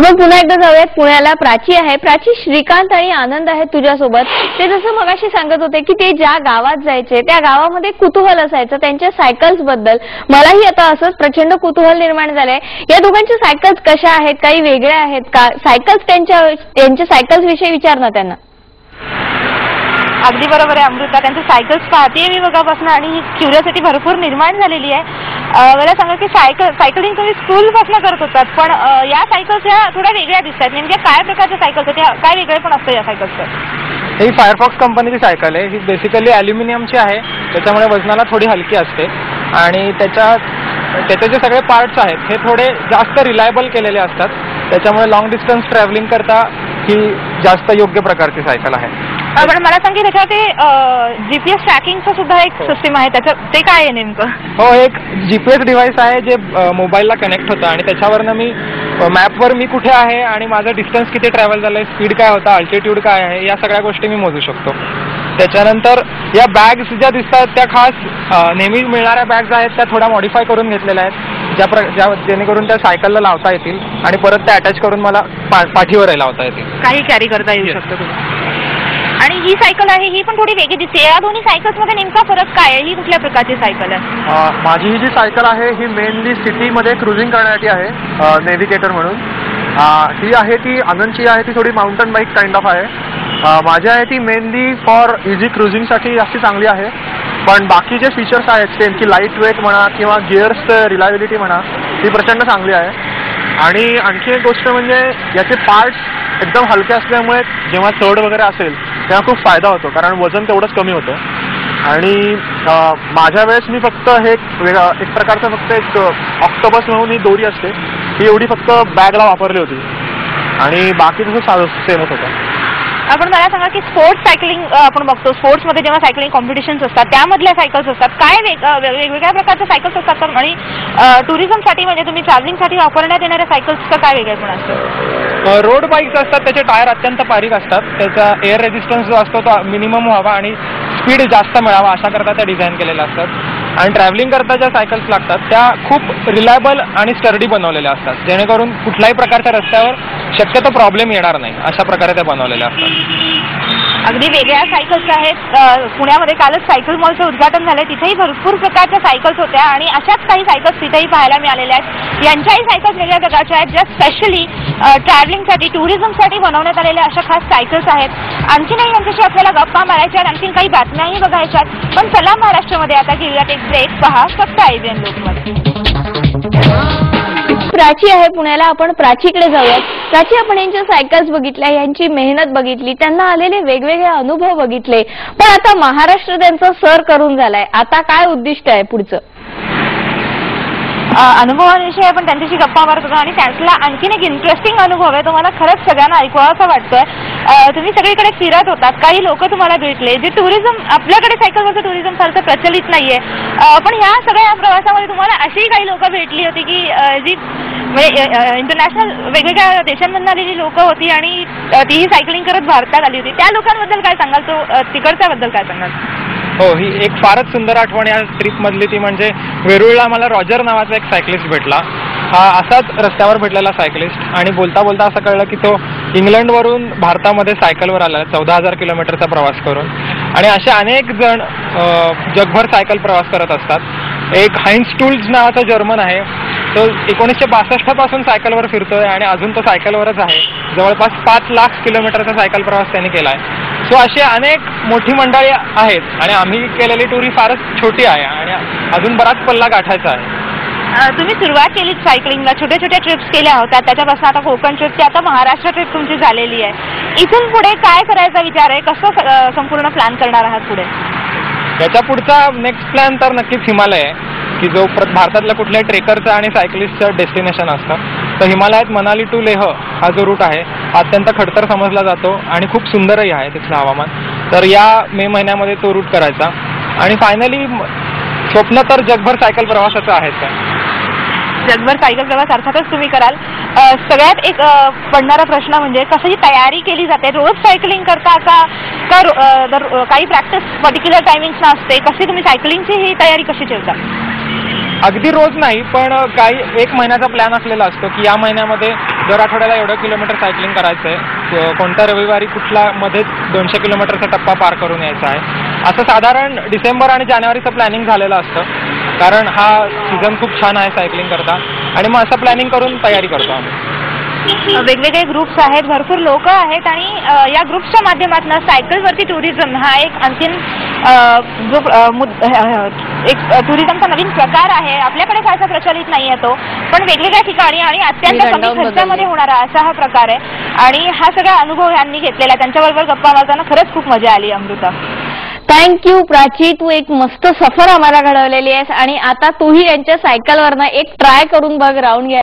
आपण पुन्हा एकदा जाऊयात पुण्याला. प्राची आहे. प्राची, श्रीकांत आणि आनंद आहेत तुझ्यासोबत. ते जसं मगाशी सांगत होते की ते ज्या गावात जायचे त्या गावामध्ये कुतूहल असायचं त्यांच्या सायकल्स बद्दल. मलाही आता असंच प्रचंड कुतूहल निर्माण झालंय. या दोघांच्या सायकल्स कशा आहेत, काही वेगळ्या आहेत का? सायकल्स त्यांच्या सायकल्स विषयी विचार ना त्यांना. अगदी बरोबर आहे अमृता, त्यांचे सायकल्स पाहतेय मी बघापासून आणि ही क्युरिओसिटी भरपूर निर्माण झालेली आहे. मला सांगा की सायकलिंग तुम्ही स्कूलपासून करत होतात, पण या सायकल्स ह्या थोड्या वेगळ्या दिसतात. नेमक्या काय प्रकारच्या सायकल्स आहेत, काय वेगळे पण असतं या सायकल्सचं? ही फायरफॉक्स कंपनीची सायकल आहे. ही बेसिकली ॲल्युमिनियमची आहे, त्याच्यामुळे वजनाला थोडी हलकी असते आणि त्याचे जे सगळे पार्ट्स आहेत हे थोडे जास्त रिलायबल केलेले असतात. त्याच्यामुळे लॉंग डिस्टन्स ट्रॅव्हलिंग करता ही जास्त योग्य प्रकारची सायकल आहे. पण मला सांग की त्याच्यात जीपीएस ट्रॅकिंगचं सुद्धा एक सिस्टीम आहे, त्याचं ते काय आहे नेमकं? हो, एक जीपीएस डिव्हाइस आहे जे मोबाईलला कनेक्ट होतं आणि त्याच्यावरनं मी मॅपवर मी कुठे आहे आणि माझं डिस्टन्स किती ट्रॅव्हल झालंय, स्पीड काय होता, अल्टिट्यूड काय आहे, या सगळ्या गोष्टी मी मोजू शकतो. त्याच्यानंतर या बॅग्स ज्या दिसतात त्या खास नेहमी मिळणाऱ्या बॅग्स आहेत, त्या थोड्या मॉडिफाय करून घेतलेल्या आहेत जेणेकरून त्या सायकलला लावता येतील आणि परत त्या अटॅच करून मला पाठीवरही लावता येतील. काही कॅरी करता येऊ शकतं तुम्ही. आणि ही सायकल आहे ही पण थोडी वेगळी दिसते. या दोन्ही सायकल्स मध्ये नेमका फरक काय आहे? ही कुठल्या प्रकारची सायकल आहे? माझी ही जी सायकल आहे ही मेनली सिटीमध्ये क्रुझिंग करण्यासाठी आहे, नेव्हिगेटर म्हणून. ही आहे ती आनंदची आहे ती थोडी माउंटन बाईक काइंड ऑफ आहे. माझी आहे ती मेनली फॉर इझी क्रुझिंगसाठी जास्ती चांगली आहे. पण बाकी जे फीचर्स आहेत सेम की लाईट वेट म्हणा किंवा गिअर्सचं रिलायबिलिटी म्हणा ती प्रचंड चांगली आहे. आणि आणखी एक गोष्ट म्हणजे याचे पार्ट्स एकदम हलके असल्यामुळे जेव्हा चढ वगैरे असेल तेव्हा खूप फायदा होतो, कारण वजन तेवढंच कमी होतं. आणि माझ्या वेळेस मी फक्त हे एक प्रकारचं फक्त एक ऑक्टोबस म्हणून ही दोरी असते ही एवढी फक्त बॅगला वापरली होती आणि बाकी तसं सेमच होतं. आपण मला सांगा की स्पोर्ट्स सायकलिंग आपण बघतो, स्पोर्ट्समध्ये जेव्हा सायकलिंग कॉम्पिटिशन्स असतात त्यामधल्या सायकल्स असतात, काय वेगवेगळ्या प्रकारच्या सायकल्स असतात आणि टुरिझमसाठी म्हणजे तुम्ही ट्रॅव्हलिंगसाठी वापरण्यात येणाऱ्या सायकल्सचं काय वेगळेपण असतं? रोड बाईक्स असतात त्याचे टायर अत्यंत बारीक असतात. त्याचा एअर रेजिस्टन्स जो असतो तो मिनिमम व्हावा आणि स्पीड जास्त मिळावा अशा करता त्या डिझाईन केलेल्या असतात. आणि ट्रॅव्हलिंग करता ज्या सायकल्स लागतात त्या खूप रिलायबल आणि स्टर्डी बनवलेल्या असतात, जेणेकरून कुठल्याही प्रकारच्या रस्त्यावर शक्यतो प्रॉब्लेम येणार नाही अशा प्रकारे त्या बनवलेल्या असतात. अगदी वेगळ्या सायकल्स आहेत. पुण्यामध्ये कालच सायकल मॉलचं उद्घाटन झालंय, तिथेही भरपूर प्रकारच्या सायकल्स होत्या आणि अशाच काही सायकल्स तिथेही पाहायला मिळालेल्या आहेत. यांच्याही सायकल्स वेगळ्या प्रकारच्या आहेत, ज्या स्पेशली ट्रॅव्हलिंगसाठी टुरिझमसाठी बनवण्यात आलेल्या अशा खास सायकल्स आहेत. आणखीनही यांच्याशी आपल्याला गप्पा मारायच्या, आणखीन काही बातम्याही बघायच्या. पण चला महाराष्ट्रामध्ये आता घेऊयात एक ब्रेक. पहा फक्त IBN लोकमत. प्राची आहे पुण्याला. आपण प्राचीकडे जाऊयात. प्राची, आपण यांच्या सायकल्स बघितल्या, यांची मेहनत बघितली, त्यांना आलेले वेगवेगळे अनुभव बघितले, पण आता महाराष्ट्र त्यांचं सर करून झालाय. आता काय उद्दिष्ट आहे पुढचं? अनुभवांविषयी आपण त्यांच्याशी गप्पा मारत होतो आणि त्यातला आणखीन एक इंटरेस्टिंग अनुभव आहे, तो मला खरंच सगळ्यांना ऐकवावासा वाटतोय. तुम्ही सगळीकडे फिरत होतात, काही लोक तुम्हाला भेटले जे टुरिझम, आपल्याकडे सायकलवरचं टुरिझम फारसं प्रचलित नाहीये, पण ह्या सगळ्या प्रवासामध्ये तुम्हाला अशीही काही लोक भेटली होती की जी इंटरनॅशनल वेगवेगळ्या देशांमधून आलेली लोक होती आणि तीही सायकलिंग करत भारतात आली होती. त्या लोकांबद्दल काय सांगाल? तो तिकडच्याबद्दल काय सांगाल? हो, ही एक फारच सुंदर आठवण या ट्रिपमधली ती म्हणजे वेरूळला मला रॉजर नावाचा एक सायकलिस्ट भेटला. हा असाच रस्त्यावर भेटलेला सायकलिस्ट आणि बोलता बोलता असं कळलं की तो इंग्लंडवरून भारतामध्ये सायकलवर आला, 14,000 किलोमीटरचा प्रवास करून. आणि असे अनेक जण जगभर सायकल प्रवास करत असतात. एक हाइन्स टूल्स नावाचा जर्मन आहे, तो 1962 पासून सायकलवर फिरतोय आणि अजून तो सायकलवरच आहे. जवळपास 5 लाख किलोमीटरचा सायकल प्रवास त्यांनी केला आहे. सो अशी अनेक मोठी मंडळी आहेत आणि आम्ही केलेली टूर ही फारच छोटी आहे आणि अजून बराच पल्ला गाठायचा आहे. तुम्ही सुरुवात केली सायकलिंगला, छोट्या छोट्या ट्रिप्स केल्या होत्या, त्याच्यापासून आता कोकण ट्रिप, आता महाराष्ट्र ट्रिप तुमची झालेली आहे. इथून पुढे काय करायचा विचार आहे? कसं संपूर्ण प्लॅन करणार आहात पुढे? याच्या पुढचा नेक्स्ट प्लॅन तर नक्कीच हिमालय आहे, की जो भारतातल्या कुठल्याही ट्रेकरचं आणि सायकलिस्टचं डेस्टिनेशन असतं. तर हिमालयात मनाली टू लेह हा जो रूट आहे अत्यंत खडतर समजला जातो आणि खूप सुंदरही आहे तिथलं हवामान. तर या मे महिन्यामध्ये तो रूट करायचा आणि फायनली स्वप्न तर जगभर सायकल प्रवासाचं आहेच आहे. जगभर सायकल प्रवास अर्थातच तुम्ही कराल. सगळ्यात एक पडणारा प्रश्न म्हणजे कशी तयारी केली जाते? रोज सायकलिंग करता का काही प्रॅक्टिस पर्टिक्युलर टायमिंग्स असते? कशी तुम्ही सायकलिंगची ही तयारी कशी ठेवता? अगदी रोज नाही, पण काही एक महिन्याचा प्लॅन असलेला असतो की या महिन्यामध्ये दर आठवड्याला एवढं किलोमीटर सायकलिंग करायचं आहे, कोणत्या रविवारी कुठला मध्येच 200 किलोमीटरचा टप्पा पार करून यायचा आहे. असं साधारण डिसेंबर आणि जानेवारीचं प्लॅनिंग झालेलं असतं, कारण हा सीझन खूप छान आहे सायकलिंग करता, आणि मग असं प्लॅनिंग करून तयारी करतो आम्ही. वेगवेगळे ग्रुप्स आहेत, भरपूर लोक आहेत, आणि या ग्रुप्सच्या माध्यमातून सायकलवरती टुरिझम हा एक आणखीन एक टुरिझमचा नवीन प्रकार आहे. आपल्याकडे फारसा प्रचलित नाहीये तो, पण वेगवेगळ्या ठिकाणी आणि अत्यंत कमी खर्चामध्ये होणारा असा हा प्रकार आहे. आणि हा सगळा अनुभव यांनी घेतलेला, त्यांच्याबरोबर गप्पा मारताना खरंच खूप मजा आली. अमृता, थँक्यू प्राची, तू एक मस्त सफर आम्हाला घडवलेली आहेस, आणि आता तूही यांच्या सायकलवरनं एक ट्राय करून बघ, राऊंड घ्या.